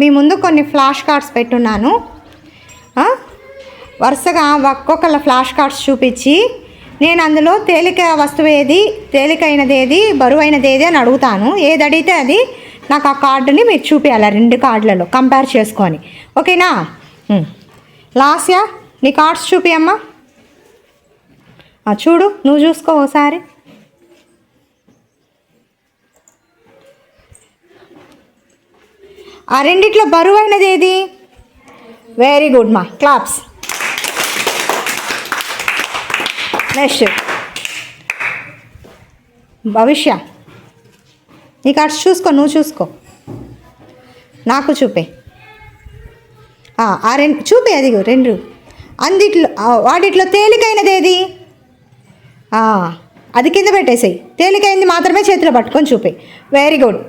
మీ ముందు కొన్ని flash cards పెట్టున్నాను. వరుసగా ఒక్కొక్కళ్ళ ఫ్లాష్ కార్డ్స్ చూపించి నేను అందులో తేలిక వస్తువు ఏది, తేలికైనది ఏది, బరువైనది ఏది అని అడుగుతాను. ఏది అడిగితే అది నాకు ఆ కార్డుని మీరు చూపించాలి 2 కార్డులలో కంపేర్ చేసుకొని. ఓకేనా? లాస్యా నీ కార్డ్స్ చూపియమ్మా. చూడు, నువ్వు చూసుకో ఒకసారి. ఆ రెండిట్లో బరువైనది ఏది? వెరీ గుడ్ మా, క్లాప్స్. నెక్స్ట్ భవిష్య, నీ కార్డ్స్ చూసుకో, నువ్వు చూసుకో, నాకు చూపే. ఆ 2 చూపే, అది 2. అందిట్లో వాటిట్లో తేలికైనది ఏది? అది కింద పెట్టేసాయి. తేలికైంది మాత్రమే చేతిలో పట్టుకొని చూపే. Very good,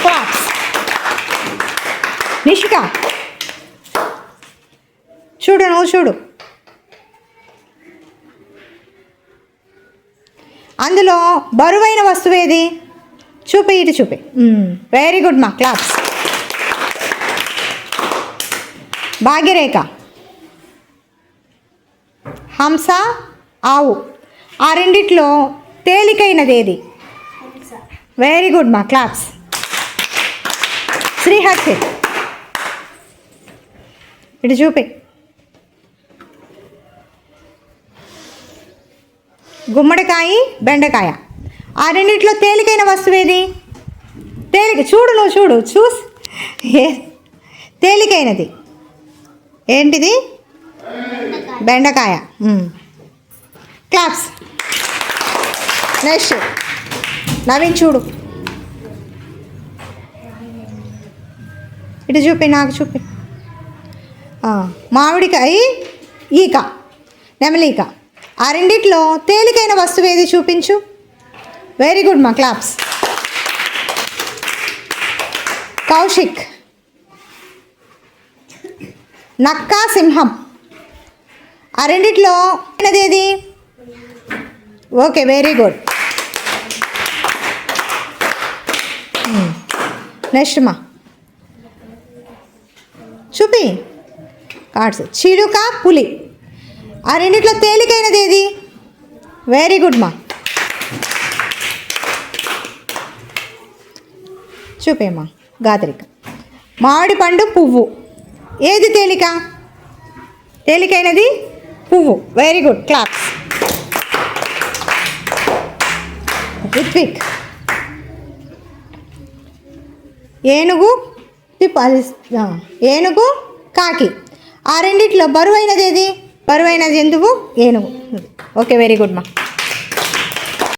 claps. నిషిక చూడు, నువ్వు చూడు. అందులో బరువైన వస్తువు ఏది? చూపి, ఇటు చూపి. వెరీ గుడ్ మా, క్లాప్స్. భాగ్యరేఖ, హంస, ఆవు, ఆ రెండిట్లో తేలికైనది ఏది? వెరీ గుడ్ మా, క్లాప్స్. శ్రీహర్షిత్ ఇటు చూపి. గుమ్మడికాయ, బెండకాయ, ఆ రెండిట్లో తేలికైన వస్తువు ఏది? తేలిక చూడు, నువ్వు చూడు, తేలికైనది ఏంటిది? బెండకాయ. క్లాప్స్. నెక్స్ట్ నవీన్ చూడు, ఇటు చూపి, నాకు చూపి. మామిడికాయ, ఈక, నెమలీక, ఆ రెండిట్లో తేలికైన వస్తువు ఏది? చూపించు. వెరీ గుడ్ మా, క్లాప్స్. కౌశిక్, నక్క, సింహం, ఆ రెండిట్లో ఏది? Okay, very good. నెక్స్ట్ మా, చూపి కార్డ్స్. చిలుక, పులి, ఆ రెండిట్లో తేలికైనది ఏది? వెరీ గుడ్ మా. చూపేమ్మా. గాత్రిక, మామిడి పండు, పువ్వు, ఏది తేలిక? తేలికైనది పువ్వు. Very good, claps. రిత్విక్, ఏనుగు, ఏనుగు, కాకి, ఆ రెండిట్లో బరువైనది ఏది? బరువైన జంతువు ఏనుగు. ఓకే, వెరీ గుడ్ మా.